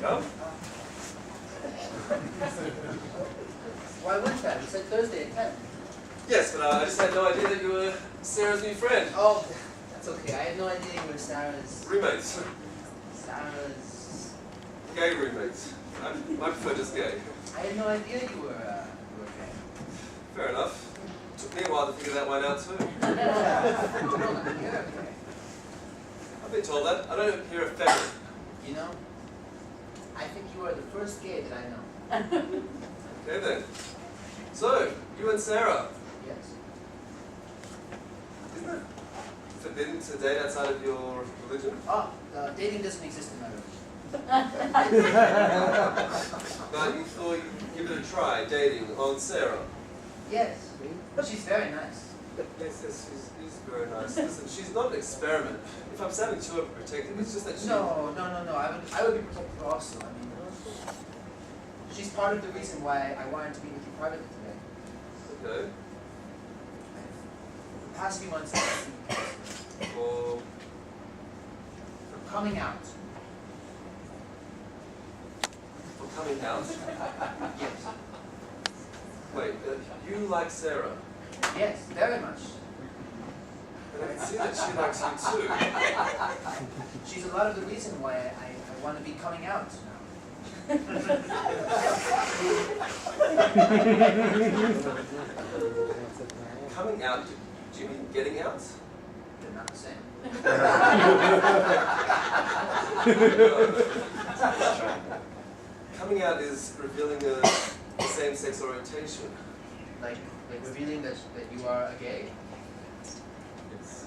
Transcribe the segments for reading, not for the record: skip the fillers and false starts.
Come. Why wouldn't that? You said Thursday at 10. Yes, but I just had no idea that you were Sarah's new friend. Oh, that's okay. I had no idea you were Sarah's... Roommates. Sarah's... Gay roommates. I prefer just gay. I had no idea you were gay. Fair enough. Took me a while to figure that one out too. You're okay. I've been told that. I don't appear effeminate. You know, I think you are the first gay that I know. Okay then. So, you and Sarah. Yes. Isn't it forbidden to date outside of your religion? Oh, dating doesn't exist in my religion. But you thought you'd give it a try, dating on Sarah. Yes. She's very nice. Yes, she's very nice. Listen, she's not an experiment. If I'm sounding too overprotective, it's just that she... No. I would be protective also. I mean, she's part of the reason why I wanted to meet with you privately today. Okay. The past few months, Or... for coming out. for coming out? Yes. Wait, you like Sarah? Yes, very much. And I can see that she likes you too. She's a lot of the reason why I want to be coming out now. Coming out, do you mean getting out? They're not the same. Coming out is revealing a same-sex orientation. Like revealing that you are a gay? Yes.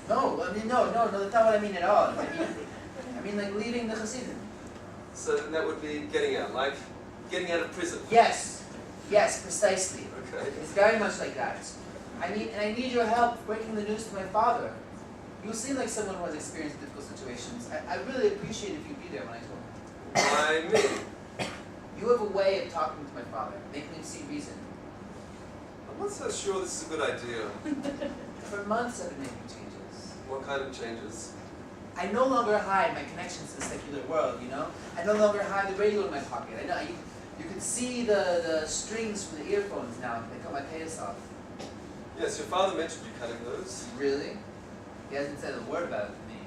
No, I mean, no, that's not what I mean at all. I mean like leaving the Hasidim. So then that would be getting out, like getting out of prison. Yes, precisely. Okay. It's very much like that. I need your help breaking the news to my father. You seem like someone who has experienced difficult situations. I really appreciate if you'd be there when I told him. Why me? You have a way of talking to my father, making him see reason. I'm not so sure this is a good idea. For months I've been making changes. What kind of changes? I no longer hide my connections to the secular world, you know? I no longer hide the radio in my pocket. I know you can see the strings from the earphones now. They cut my payas off. Yes, your father mentioned you cutting those. Really? He hasn't said a word about it to me.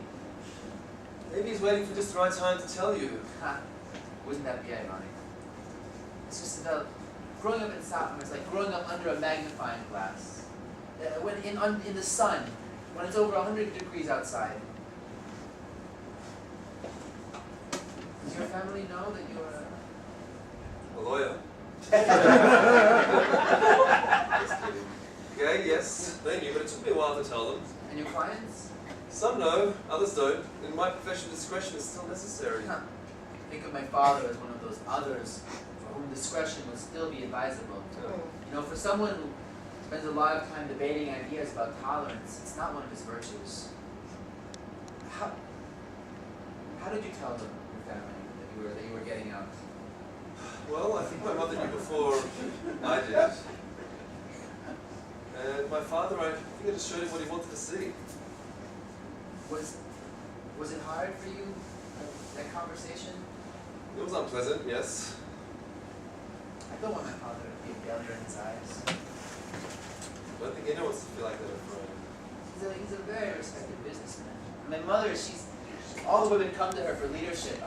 Maybe he's waiting for just the right time to tell you. Ha! Wouldn't that be ironic? It's just about growing up in South, it's like growing up under a magnifying glass. When in the sun, when it's over 100 degrees outside. Does your family know that you're A lawyer. Just kidding. Okay, yes, they knew, but it took me a while to tell them. and your clients? Some know, others don't, and my professional discretion is still necessary. Huh. Think of my father as one of those others for whom discretion would still be advisable. You know, for someone who spends a lot of time debating ideas about tolerance, it's not one of his virtues. How did you tell them, your family, that you were getting out? Well, I think my mother knew before I did. And my father, I think I just showed him what he wanted to see. Was it hard for you, that conversation? It was unpleasant, yes. I don't want my father to be a failure in his eyes. I don't think anyone wants to feel like that, I'm afraid. He's a very respected businessman. My mother, all the women come to her for leadership.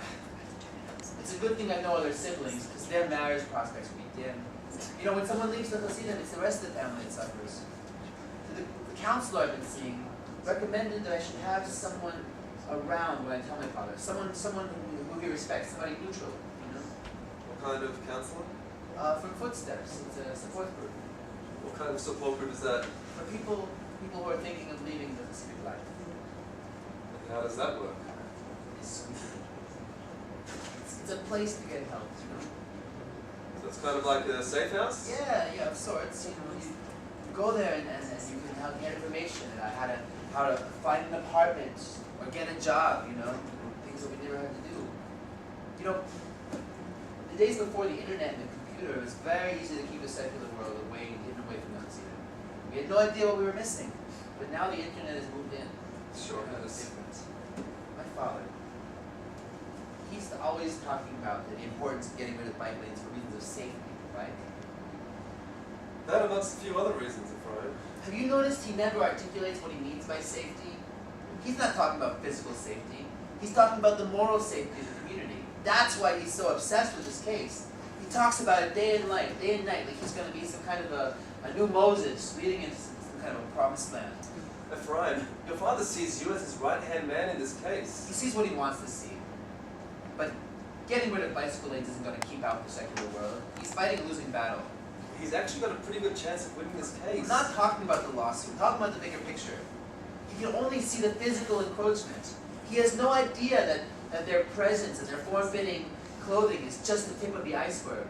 It's a good thing I know other siblings, because their marriage prospects will be dim. You know, when someone leaves the Hasidim, it's the rest of the family that suffers. The counselor I've been seeing recommended that I should have someone around when I tell my father. Someone who he respects, somebody neutral, you know? What kind of counselor? From Footsteps. It's a support group. What kind of support group is that? For people who are thinking of leaving the Hasidic life. And how does that work? It's a place to get help, you know? So it's kind of like a safe house? Yeah, of sorts. You know, you go there and you can help get information about how to find an apartment or get a job, you know, things that we never had to do. You know, the days before the internet and the computer, it was very easy to keep the secular world hidden away from us. We had no idea what we were missing, but now the internet has moved in. Sure has. Different. My father, he's always talking about the importance of getting rid of bike lanes for reasons of safety, right? That amongst a few other reasons, Ephraim. Have you noticed he never articulates what he means by safety? He's not talking about physical safety. He's talking about the moral safety of the community. That's why he's so obsessed with this case. He talks about it day and night, like he's going to be some kind of a new Moses leading into some kind of a promised land. Ephraim, your father sees you as his right-hand man in this case. He sees what he wants to see. But getting rid of bicycle lanes isn't going to keep out the secular world. He's fighting a losing battle. He's actually got a pretty good chance of winning this case. I'm not talking about the lawsuit. I'm talking about the bigger picture. He can only see the physical encroachment. He has no idea that their presence and their form-fitting clothing is just the tip of the iceberg.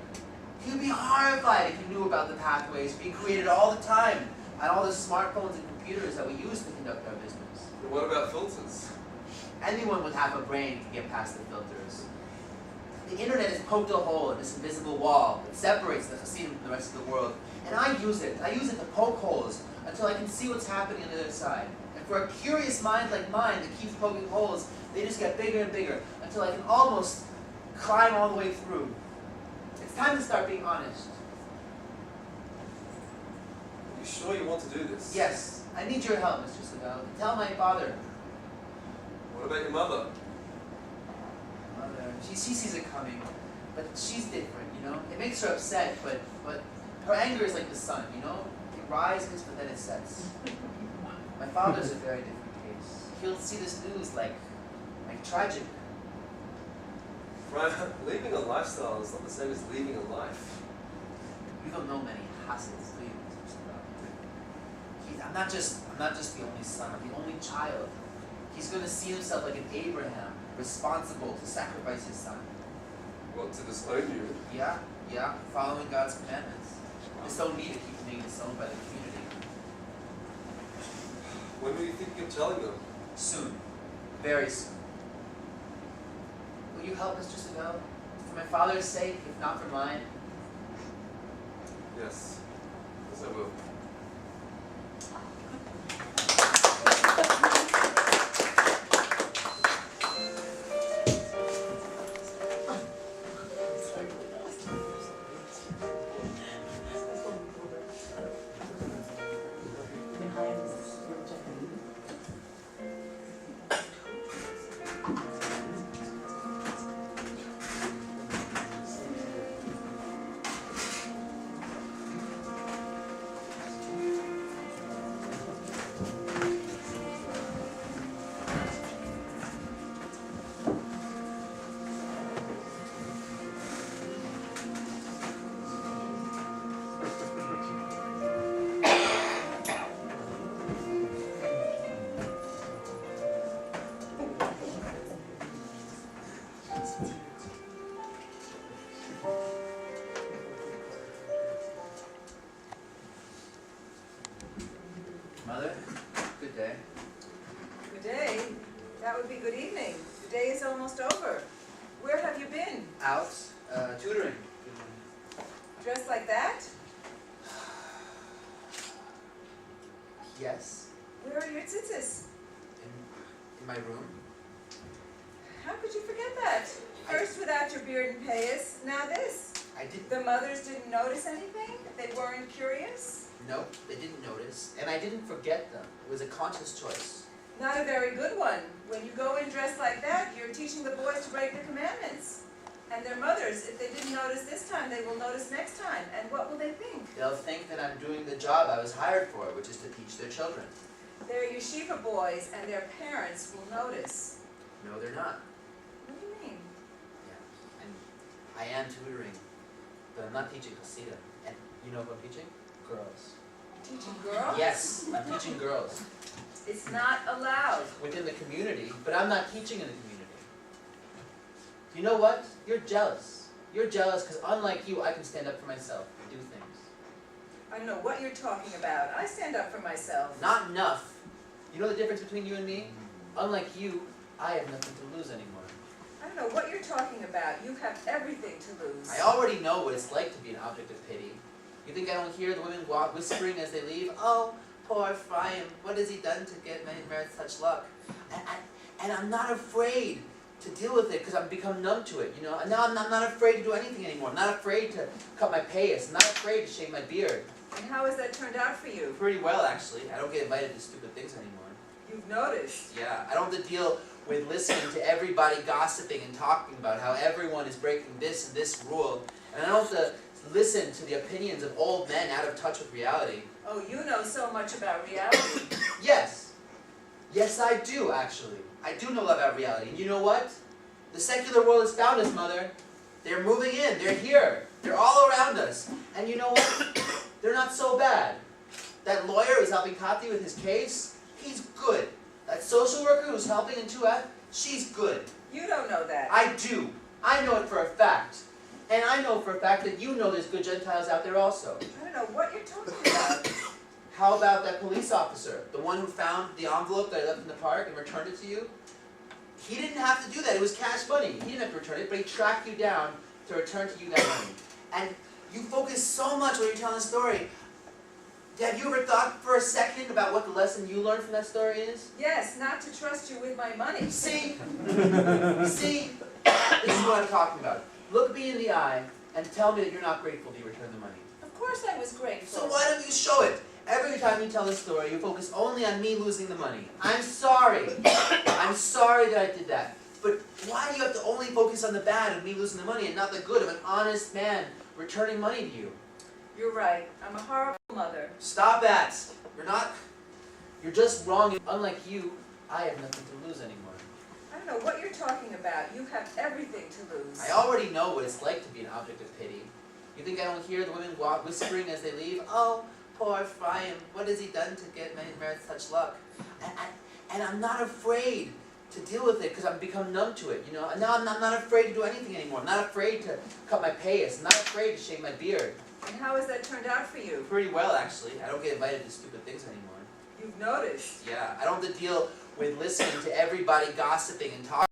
He would be horrified if he knew about the pathways being created all the time on all the smartphones and computers that we use to conduct our business. But what about filters? Anyone with half a brain can get past the filters. The internet has poked a hole in this invisible wall that separates the Hasidim from the rest of the world. And I use it. I use it to poke holes until I can see what's happening on the other side. And for a curious mind like mine that keeps poking holes, they just get bigger and bigger until I can almost climb all the way through. It's time to start being honest. Are you sure you want to do this? Yes, I need your help, Mr. Sabel. Tell my father. What about your mother? Mother, she sees it coming, but she's different, you know? It makes her upset, but her anger is like the sun, you know? It rises, but then it sets. My father's a very different case. He'll see this news like tragic. Right, leaving a lifestyle is not the same as leaving a life. You don't know many Hassids, do you, Mr. Sabel? I'm not just the only son, I'm the only child. He's going to see himself like an Abraham, responsible to sacrifice his son. What, to disown you? Yeah, following God's commandments. Disown me to keep being disowned by the community. When do you think you're telling them? Soon. Very soon. Will you help, Mr. Sabel? For my father's sake, if not for mine? Yes. Yes, I will. Mother, good day. Good day? That would be good evening. The day is almost over. Where have you been? Out, tutoring. Dressed like that? Yes, Where are your tzitzis? in my room. How could you forget that? First without your beard and payas, now this. I didn't. The mothers didn't notice anything? They weren't curious? No, they didn't notice, and I didn't forget them. It was a conscious choice. Not a very good one. When you go in dressed like that, you're teaching the boys to break the commandments. And their mothers, if they didn't notice this time, they will notice next time. And what will they think? They'll think that I'm doing the job I was hired for, which is to teach their children. They're yeshiva boys, and their parents will notice. No, they're not. What do you mean? Yeah, I am tutoring, but I'm not teaching Hasidim. And you know who I'm teaching? Girls. Teaching girls? Yes, I'm teaching girls. It's not allowed. Within the community, but I'm not teaching in the community. You know what? You're jealous. You're jealous because unlike you, I can stand up for myself and do things. I don't know what you're talking about. I stand up for myself. Not enough. You know the difference between you and me? Unlike you, I have nothing to lose anymore. I don't know what you're talking about. You have everything to lose. I already know what it's like to be an object of pity. You think I don't hear the women whispering as they leave? Oh, poor Ephraim, what has he done to get merit such luck? And I'm not afraid to deal with it because I've become numb to it, you know. And now I'm not afraid to do anything anymore. I'm not afraid to cut my payas. I'm not afraid to shave my beard. And how has that turned out for you? Pretty well, actually. I don't get invited to stupid things anymore. You've noticed. Yeah, I don't have to deal with listening to everybody gossiping and talking about how everyone is breaking this and this rule. And I don't have to listen to the opinions of old men out of touch with reality. Oh, you know so much about reality. Yes. Yes, I do, actually. I do know about reality. And you know what? The secular world has found us, Mother. They're moving in. They're here. They're all around us. And you know what? They're not so bad. That lawyer who's helping Kati with his case, he's good. That social worker who's helping in 2F, she's good. You don't know that. I do. I know it for a fact. And I know for a fact that you know there's good Gentiles out there also. I don't know what you're talking about. How about that police officer? The one who found the envelope that I left in the park and returned it to you? He didn't have to do that. It was cash money. He didn't have to return it, but he tracked you down to return to you that money. And you focus so much when you're telling a story. Have you ever thought for a second about what the lesson you learned from that story is? Yes, not to trust you with my money. See? See? This is what I'm talking about. Look me in the eye and tell me that you're not grateful that you returned the money. Of course I was grateful. So why don't you show it? Every time you tell a story, you focus only on me losing the money. I'm sorry. I'm sorry that I did that. But why do you have to only focus on the bad of me losing the money and not the good of an honest man returning money to you? You're right. I'm a horrible mother. Stop that. You're just wrong. Unlike you, I have nothing to lose anymore. I don't know what you're talking about. You have everything to lose. I already know what it's like to be an object of pity. You think I don't hear the women whispering as they leave? Oh, poor Ephraim, what has he done to get merit such luck? And I'm not afraid to deal with it because I've become numb to it, you know. And now I'm not afraid to do anything anymore. I'm not afraid to cut my payas. I'm not afraid to shave my beard. And how has that turned out for you? Pretty well, actually. I don't get invited to stupid things anymore. You've noticed. Yeah, I don't have to deal with listening to everybody gossiping and talking.